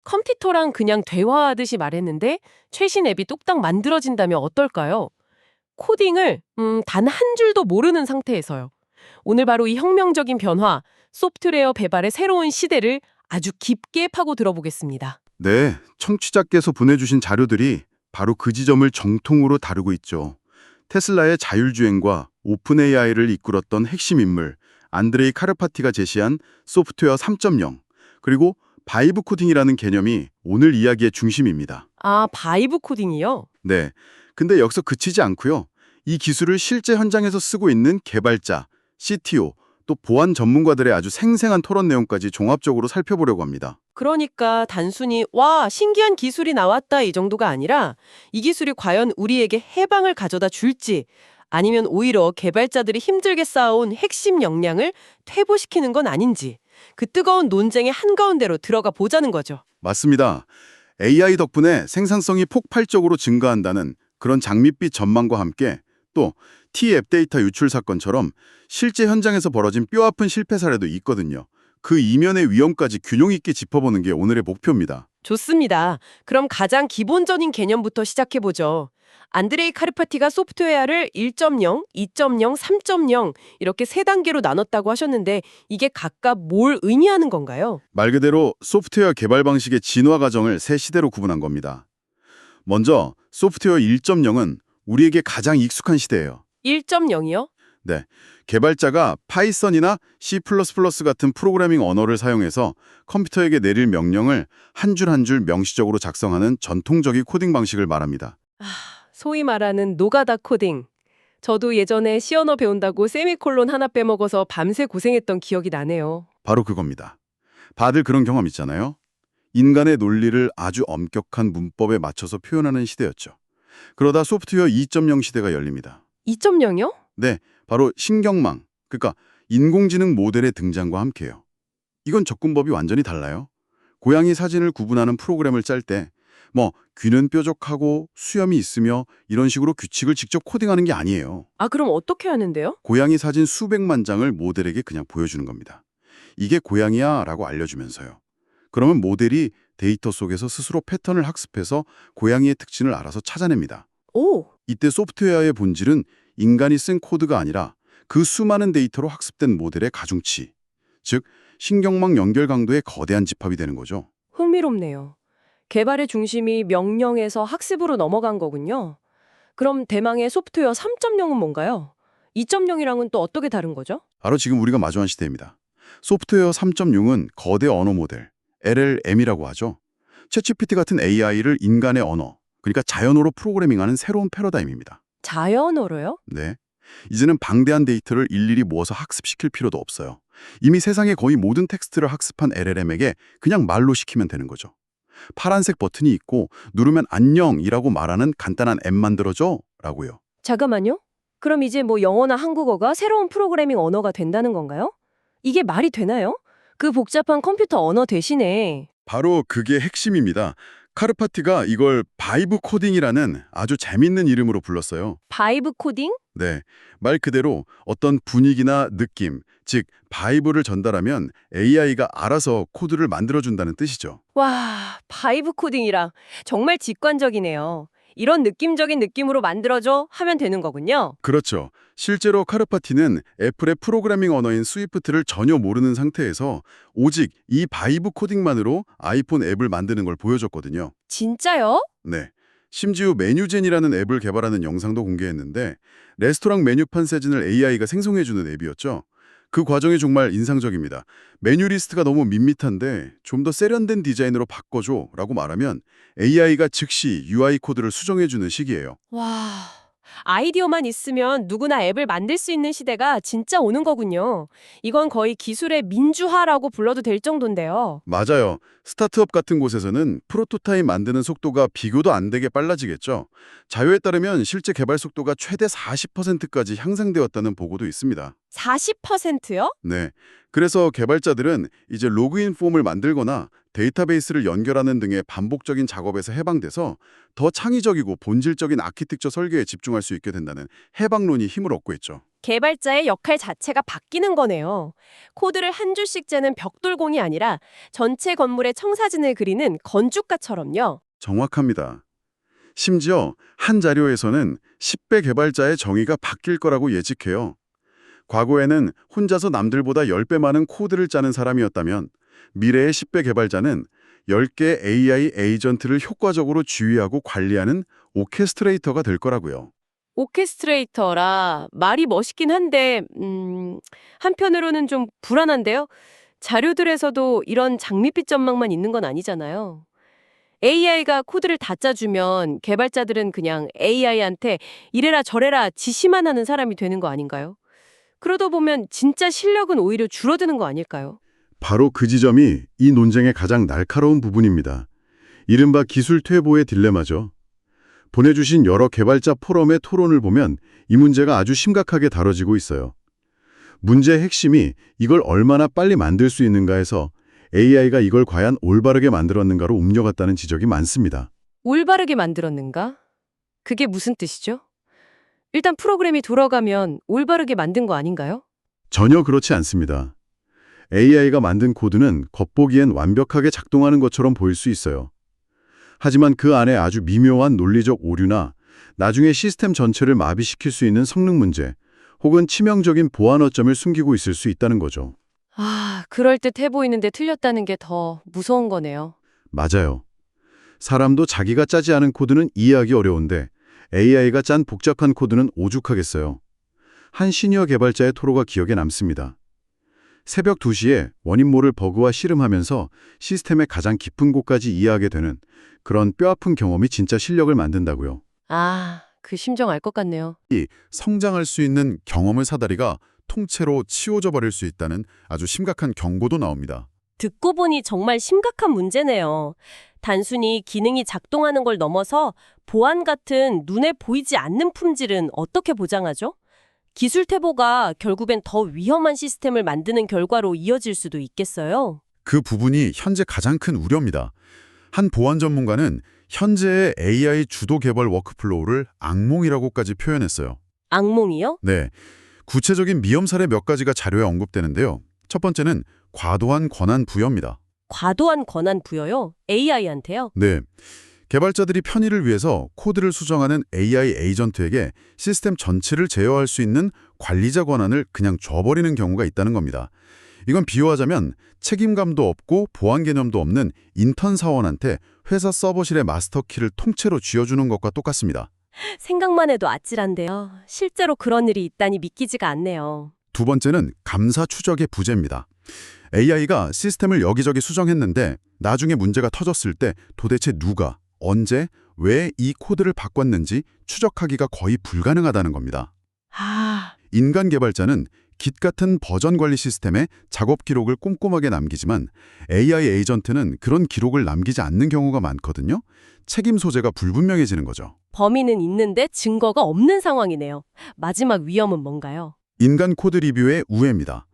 컴퓨터랑 그냥 대화하듯이 말했는데 최신 앱이 뚝딱 만들어진다면 어떨까요? 코딩을 단 한 줄도 모르는 상태에서요. 오늘 바로 이 혁명적인 변화, 소프트웨어 개발의 새로운 시대를 아주 깊게 파고 들어보겠습니다. 네, 청취자께서 보내주신 자료들이 바로 그 지점을 정통으로 다루고 있죠. 테슬라의 자율주행과 오픈 AI를 이끌었던 핵심 인물 안드레이 카르파티가 제시한 소프트웨어 3.0 그리고 바이브 코딩이라는 개념이 오늘 이야기의 중심입니다. 아, 바이브 코딩이요? 네, 근데 여기서 그치지 않고요. 이 기술을 실제 현장에서 쓰고 있는 개발자, CTO, 또 보안 전문가들의 아주 생생한 토론 내용까지 종합적으로 살펴보려고 합니다. 그러니까 단순히 와, 신기한 기술이 나왔다 이 정도가 아니라 이 기술이 과연 우리에게 해방을 가져다 줄지 아니면 오히려 개발자들이 힘들게 쌓아온 핵심 역량을 퇴보시키는 건 아닌지 그 뜨거운 논쟁의 한가운데로 들어가 보자는 거죠. 맞습니다. AI 덕분에 생산성이 폭발적으로 증가한다는 그런 장밋빛 전망과 함께 또 T앱 데이터 유출 사건처럼 실제 현장에서 벌어진 뼈아픈 실패 사례도 있거든요. 그 이면의 위험까지 균형 있게 짚어보는 게 오늘의 목표입니다. 좋습니다. 그럼 가장 기본적인 개념부터 시작해보죠. 안드레이 카르파티가 소프트웨어를 1.0, 2.0, 3.0 이렇게 세 단계로 나눴다고 하셨는데 이게 각각 뭘 의미하는 건가요? 말 그대로 소프트웨어 개발 방식의 진화 과정을 세 시대로 구분한 겁니다. 먼저 소프트웨어 1.0은 우리에게 가장 익숙한 시대예요. 1.0이요? 네, 개발자가 파이썬이나 C++ 같은 프로그래밍 언어를 사용해서 컴퓨터에게 내릴 명령을 한 줄 한 줄 명시적으로 작성하는 전통적인 코딩 방식을 말합니다. 소위 말하는 노가다 코딩. 저도 예전에 C 언어 배운다고 세미콜론 하나 빼먹어서 밤새 고생했던 기억이 나네요. 바로 그겁니다. 다들 그런 경험 있잖아요. 인간의 논리를 아주 엄격한 문법에 맞춰서 표현하는 시대였죠. 그러다 소프트웨어 2.0 시대가 열립니다. 2.0이요? 네, 바로 신경망, 그러니까 인공지능 모델의 등장과 함께요. 이건 접근법이 완전히 달라요. 고양이 사진을 구분하는 프로그램을 짤 때 귀는 뾰족하고 수염이 있으며 이런 식으로 규칙을 직접 코딩하는 게 아니에요. 아, 그럼 어떻게 하는데요? 고양이 사진 수백만 장을 모델에게 그냥 보여주는 겁니다. 이게 고양이야 라고 알려주면서요. 그러면 모델이 데이터 속에서 스스로 패턴을 학습해서 고양이의 특징을 알아서 찾아냅니다. 오, 이때 소프트웨어의 본질은 인간이 쓴 코드가 아니라 그 수많은 데이터로 학습된 모델의 가중치, 즉 신경망 연결 강도의 거대한 집합이 되는 거죠. 흥미롭네요. 개발의 중심이 명령에서 학습으로 넘어간 거군요. 그럼 대망의 소프트웨어 3.0은 뭔가요? 2.0이랑은 또 어떻게 다른 거죠? 바로 지금 우리가 마주한 시대입니다. 소프트웨어 3.0은 거대 언어 모델, LLM이라고 하죠. 챗GPT 같은 AI를 인간의 언어, 그러니까 자연어로 프로그래밍하는 새로운 패러다임입니다. 자연어로요? 네. 이제는 방대한 데이터를 일일이 모아서 학습시킬 필요도 없어요. 이미 세상의 거의 모든 텍스트를 학습한 LLM에게 그냥 말로 시키면 되는 거죠. 파란색 버튼이 있고 누르면 안녕이라고 말하는 간단한 앱 만들어줘 라고요. 잠깐만요. 그럼 이제 뭐 영어나 한국어가 새로운 프로그래밍 언어가 된다는 건가요? 이게 말이 되나요? 그 복잡한 컴퓨터 언어 대신에 바로 그게 핵심입니다. 카르파티가 이걸 바이브 코딩이라는 아주 재밌는 이름으로 불렀어요. 바이브 코딩? 네, 말 그대로 어떤 분위기나 느낌, 즉 바이브를 전달하면 AI가 알아서 코드를 만들어준다는 뜻이죠. 와, 바이브 코딩이라 정말 직관적이네요. 이런 느낌적인 느낌으로 만들어줘 하면 되는 거군요. 그렇죠. 실제로 카르파티는 애플의 프로그래밍 언어인 스위프트를 전혀 모르는 상태에서 오직 이 바이브 코딩만으로 아이폰 앱을 만드는 걸 보여줬거든요. 진짜요? 네. 심지어 메뉴젠이라는 앱을 개발하는 영상도 공개했는데 레스토랑 메뉴판 사진을 AI가 생성해주는 앱이었죠. 그 과정이 정말 인상적입니다. 메뉴 리스트가 너무 밋밋한데 좀 더 세련된 디자인으로 바꿔줘 라고 말하면 AI가 즉시 UI 코드를 수정해주는 식이에요. 와, 아이디어만 있으면 누구나 앱을 만들 수 있는 시대가 진짜 오는 거군요. 이건 거의 기술의 민주화라고 불러도 될 정도인데요. 맞아요. 스타트업 같은 곳에서는 프로토타입 만드는 속도가 비교도 안 되게 빨라지겠죠. 자료에 따르면 실제 개발 속도가 최대 40%까지 향상되었다는 보고도 있습니다. 40%요? 네. 그래서 개발자들은 이제 로그인 폼을 만들거나 데이터베이스를 연결하는 등의 반복적인 작업에서 해방돼서 더 창의적이고 본질적인 아키텍처 설계에 집중할 수 있게 된다는 해방론이 힘을 얻고 있죠. 개발자의 역할 자체가 바뀌는 거네요. 코드를 한 줄씩 재는 벽돌공이 아니라 전체 건물의 청사진을 그리는 건축가처럼요. 정확합니다. 심지어 한 자료에서는 10배 개발자의 정의가 바뀔 거라고 예측해요. 과거에는 혼자서 남들보다 10배 많은 코드를 짜는 사람이었다면 미래의 10배 개발자는 10개 AI 에이전트를 효과적으로 지휘하고 관리하는 오케스트레이터가 될 거라고요. 오케스트레이터라 말이 멋있긴 한데 한편으로는 좀 불안한데요. 자료들에서도 이런 장밋빛 전망만 있는 건 아니잖아요. AI가 코드를 다 짜주면 개발자들은 그냥 AI한테 이래라 저래라 지시만 하는 사람이 되는 거 아닌가요? 그러다 보면 진짜 실력은 오히려 줄어드는 거 아닐까요? 바로 그 지점이 이 논쟁의 가장 날카로운 부분입니다. 이른바 기술 퇴보의 딜레마죠. 보내주신 여러 개발자 포럼의 토론을 보면 이 문제가 아주 심각하게 다뤄지고 있어요. 문제의 핵심이 이걸 얼마나 빨리 만들 수 있는가에서 AI가 이걸 과연 올바르게 만들었는가로 옮겨갔다는 지적이 많습니다. 올바르게 만들었는가? 그게 무슨 뜻이죠? 일단 프로그램이 돌아가면 올바르게 만든 거 아닌가요? 전혀 그렇지 않습니다. AI가 만든 코드는 겉보기엔 완벽하게 작동하는 것처럼 보일 수 있어요. 하지만 그 안에 아주 미묘한 논리적 오류나 나중에 시스템 전체를 마비시킬 수 있는 성능 문제 혹은 치명적인 보안 어점을 숨기고 있을 수 있다는 거죠. 그럴듯해 보이는데 틀렸다는 게 더 무서운 거네요. 맞아요. 사람도 자기가 짜지 않은 코드는 이해하기 어려운데 AI가 짠 복잡한 코드는 오죽하겠어요. 한 시니어 개발자의 토로가 기억에 남습니다. 새벽 2시에 원인 모를 버그와 씨름하면서 시스템의 가장 깊은 곳까지 이해하게 되는 그런 뼈아픈 경험이 진짜 실력을 만든다고요. 그 심정 알 것 같네요. 성장할 수 있는 경험을 사다리가 통째로 치워져 버릴 수 있다는 아주 심각한 경고도 나옵니다. 듣고 보니 정말 심각한 문제네요. 단순히 기능이 작동하는 걸 넘어서 보안 같은 눈에 보이지 않는 품질은 어떻게 보장하죠? 기술 퇴보가 결국엔 더 위험한 시스템을 만드는 결과로 이어질 수도 있겠어요. 그 부분이 현재 가장 큰 우려입니다. 한 보안 전문가는 현재의 AI 주도 개발 워크플로우를 악몽이라고까지 표현했어요. 악몽이요? 네, 구체적인 위험 사례 몇 가지가 자료에 언급되는데요. 첫 번째는 과도한 권한 부여입니다. 과도한 권한 부여요? AI한테요? 네, 개발자들이 편의를 위해서 코드를 수정하는 AI 에이전트에게 시스템 전체를 제어할 수 있는 관리자 권한을 그냥 줘버리는 경우가 있다는 겁니다. 이건 비유하자면 책임감도 없고 보안 개념도 없는 인턴 사원한테 회사 서버실의 마스터키를 통째로 쥐어주는 것과 똑같습니다. 생각만 해도 아찔한데요. 실제로 그런 일이 있다니 믿기지가 않네요. 두 번째는 감사 추적의 부재입니다. AI가 시스템을 여기저기 수정했는데 나중에 문제가 터졌을 때 도대체 누가, 언제, 왜 이 코드를 바꿨는지 추적하기가 거의 불가능하다는 겁니다. 인간 개발자는 Git 같은 버전 관리 시스템에 작업 기록을 꼼꼼하게 남기지만 AI 에이전트는 그런 기록을 남기지 않는 경우가 많거든요. 책임 소재가 불분명해지는 거죠. 범인은 있는데 증거가 없는 상황이네요. 마지막 위험은 뭔가요? 인간 코드 리뷰의 우회입니다.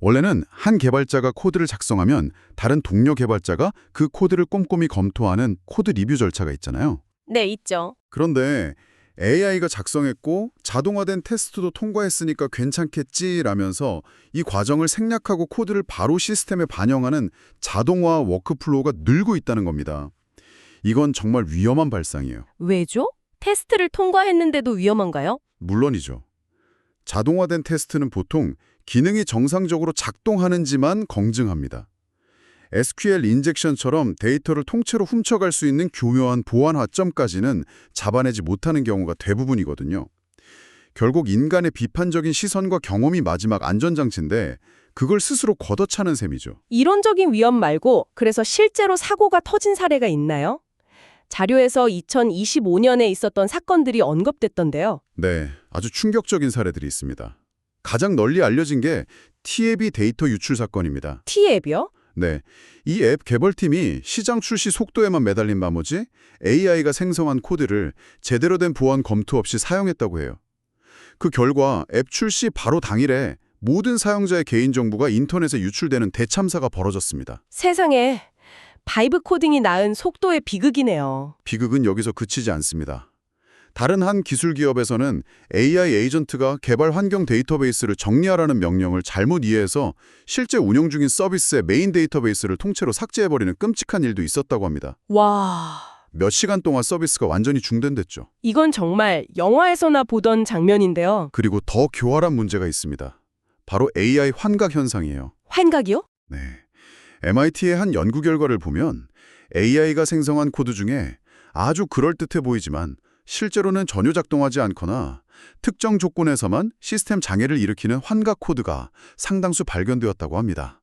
원래는 한 개발자가 코드를 작성하면 다른 동료 개발자가 그 코드를 꼼꼼히 검토하는 코드 리뷰 절차가 있잖아요. 네, 있죠. 그런데 AI가 작성했고 자동화된 테스트도 통과했으니까 괜찮겠지라면서 이 과정을 생략하고 코드를 바로 시스템에 반영하는 자동화 워크플로우가 늘고 있다는 겁니다. 이건 정말 위험한 발상이에요. 왜죠? 테스트를 통과했는데도 위험한가요? 물론이죠. 자동화된 테스트는 보통 기능이 정상적으로 작동하는지만 검증합니다. SQL 인젝션처럼 데이터를 통째로 훔쳐갈 수 있는 교묘한 보안 하점까지는 잡아내지 못하는 경우가 대부분이거든요. 결국 인간의 비판적인 시선과 경험이 마지막 안전장치인데 그걸 스스로 걷어차는 셈이죠. 이론적인 위험 말고 그래서 실제로 사고가 터진 사례가 있나요? 자료에서 2025년에 있었던 사건들이 언급됐던데요. 네, 아주 충격적인 사례들이 있습니다. 가장 널리 알려진 게 T앱이 데이터 유출 사건입니다. T앱이요? 네, 이 앱 개발팀이 시장 출시 속도에만 매달린 나머지 AI가 생성한 코드를 제대로 된 보안 검토 없이 사용했다고 해요. 그 결과 앱 출시 바로 당일에 모든 사용자의 개인정보가 인터넷에 유출되는 대참사가 벌어졌습니다. 세상에, 바이브 코딩이 낳은 속도의 비극이네요. 비극은 여기서 그치지 않습니다. 다른 한 기술 기업에서는 AI 에이전트가 개발 환경 데이터베이스를 정리하라는 명령을 잘못 이해해서 실제 운영 중인 서비스의 메인 데이터베이스를 통째로 삭제해버리는 끔찍한 일도 있었다고 합니다. 와, 몇 시간 동안 서비스가 완전히 중단됐죠. 이건 정말 영화에서나 보던 장면인데요. 그리고 더 교활한 문제가 있습니다. 바로 AI 환각 현상이에요. 환각이요? 네. MIT의 한 연구 결과를 보면 AI가 생성한 코드 중에 아주 그럴듯해 보이지만 실제로는 전혀 작동하지 않거나 특정 조건에서만 시스템 장애를 일으키는 환각 코드가 상당수 발견되었다고 합니다.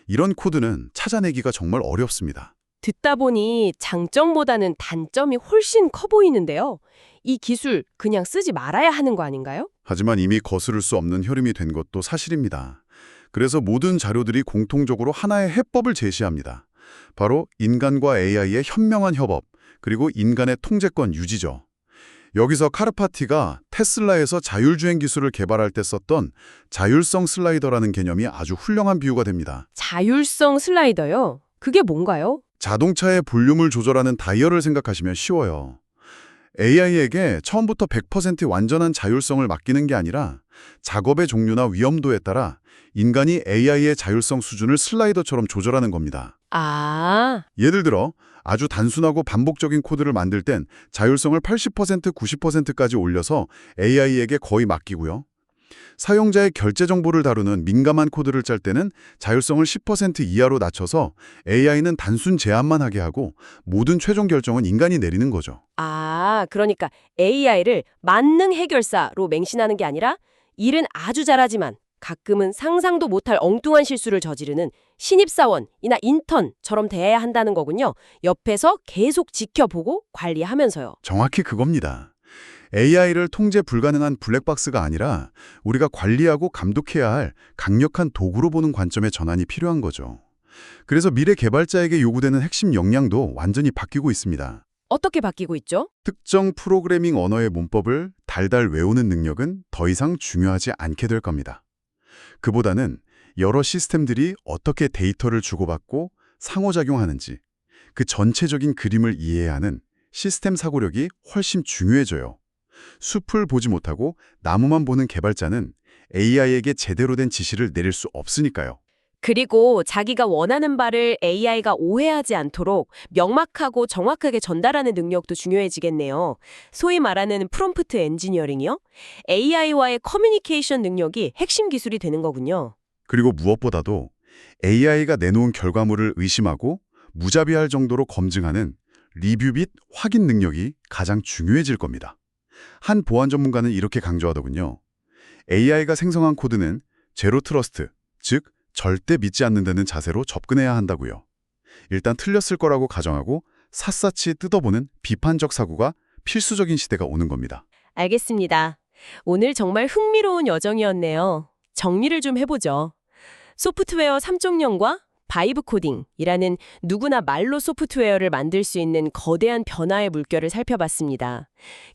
이런 코드는 찾아내기가 정말 어렵습니다. 듣다 보니 장점보다는 단점이 훨씬 커 보이는데요. 이 기술 그냥 쓰지 말아야 하는 거 아닌가요? 하지만 이미 거스를 수 없는 흐름이 된 것도 사실입니다. 그래서 모든 자료들이 공통적으로 하나의 해법을 제시합니다. 바로 인간과 AI의 현명한 협업, 그리고 인간의 통제권 유지죠. 여기서 카르파티가 테슬라에서 자율주행 기술을 개발할 때 썼던 자율성 슬라이더라는 개념이 아주 훌륭한 비유가 됩니다. 자율성 슬라이더요? 그게 뭔가요? 자동차의 볼륨을 조절하는 다이얼을 생각하시면 쉬워요. AI에게 처음부터 100% 완전한 자율성을 맡기는 게 아니라 작업의 종류나 위험도에 따라 인간이 AI의 자율성 수준을 슬라이더처럼 조절하는 겁니다. 아, 예를 들어 아주 단순하고 반복적인 코드를 만들 땐 자율성을 80%, 90%까지 올려서 AI에게 거의 맡기고요. 사용자의 결제 정보를 다루는 민감한 코드를 짤 때는 자율성을 10% 이하로 낮춰서 AI는 단순 제안만 하게 하고 모든 최종 결정은 인간이 내리는 거죠. 그러니까 AI를 만능 해결사로 맹신하는 게 아니라 일은 아주 잘하지만 가끔은 상상도 못할 엉뚱한 실수를 저지르는 신입사원이나 인턴처럼 대해야 한다는 거군요. 옆에서 계속 지켜보고 관리하면서요. 정확히 그겁니다. AI를 통제 불가능한 블랙박스가 아니라 우리가 관리하고 감독해야 할 강력한 도구로 보는 관점의 전환이 필요한 거죠. 그래서 미래 개발자에게 요구되는 핵심 역량도 완전히 바뀌고 있습니다. 어떻게 바뀌고 있죠? 특정 프로그래밍 언어의 문법을 달달 외우는 능력은 더 이상 중요하지 않게 될 겁니다. 그보다는 여러 시스템들이 어떻게 데이터를 주고받고 상호작용하는지 그 전체적인 그림을 이해하는 시스템 사고력이 훨씬 중요해져요. 숲을 보지 못하고 나무만 보는 개발자는 AI에게 제대로 된 지시를 내릴 수 없으니까요. 그리고 자기가 원하는 바를 AI가 오해하지 않도록 명확하고 정확하게 전달하는 능력도 중요해지겠네요. 소위 말하는 프롬프트 엔지니어링이요? AI와의 커뮤니케이션 능력이 핵심 기술이 되는 거군요. 그리고 무엇보다도 AI가 내놓은 결과물을 의심하고 무자비할 정도로 검증하는 리뷰 및 확인 능력이 가장 중요해질 겁니다. 한 보안 전문가는 이렇게 강조하더군요. AI가 생성한 코드는 제로 트러스트, 즉 절대 믿지 않는다는 자세로 접근해야 한다고요. 일단 틀렸을 거라고 가정하고 샅샅이 뜯어보는 비판적 사고가 필수적인 시대가 오는 겁니다. 알겠습니다. 오늘 정말 흥미로운 여정이었네요. 정리를 좀 해보죠. 소프트웨어 3.0과 바이브 코딩이라는 누구나 말로 소프트웨어를 만들 수 있는 거대한 변화의 물결을 살펴봤습니다.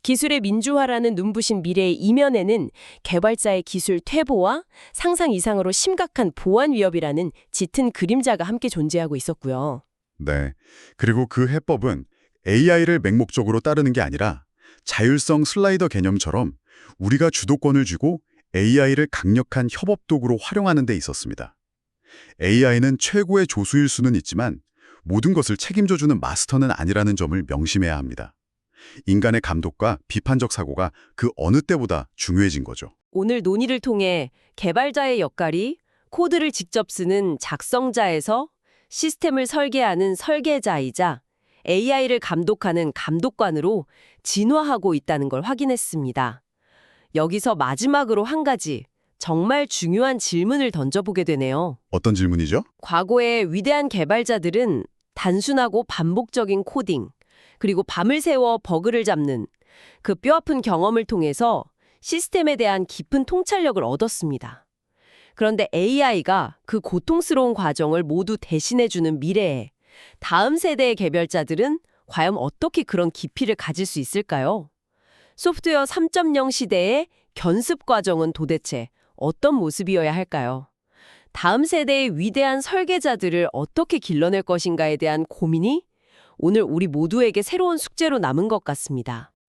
기술의 민주화라는 눈부신 미래의 이면에는 개발자의 기술 퇴보와 상상 이상으로 심각한 보안 위협이라는 짙은 그림자가 함께 존재하고 있었고요. 네. 그리고 그 해법은 AI를 맹목적으로 따르는 게 아니라 자율성 슬라이더 개념처럼 우리가 주도권을 쥐고 AI를 강력한 협업 도구로 활용하는 데 있었습니다. AI는 최고의 조수일 수는 있지만 모든 것을 책임져주는 마스터는 아니라는 점을 명심해야 합니다. 인간의 감독과 비판적 사고가 그 어느 때보다 중요해진 거죠. 오늘 논의를 통해 개발자의 역할이 코드를 직접 쓰는 작성자에서 시스템을 설계하는 설계자이자 AI를 감독하는 감독관으로 진화하고 있다는 걸 확인했습니다. 여기서 마지막으로 한 가지 정말 중요한 질문을 던져보게 되네요. 어떤 질문이죠? 과거의 위대한 개발자들은 단순하고 반복적인 코딩, 그리고 밤을 새워 버그를 잡는 그 뼈아픈 경험을 통해서 시스템에 대한 깊은 통찰력을 얻었습니다. 그런데 AI가 그 고통스러운 과정을 모두 대신해주는 미래에 다음 세대의 개발자들은 과연 어떻게 그런 깊이를 가질 수 있을까요? 소프트웨어 3.0 시대의 견습 과정은 도대체 어떤 모습이어야 할까요? 다음 세대의 위대한 설계자들을 어떻게 길러낼 것인가에 대한 고민이 오늘 우리 모두에게 새로운 숙제로 남은 것 같습니다.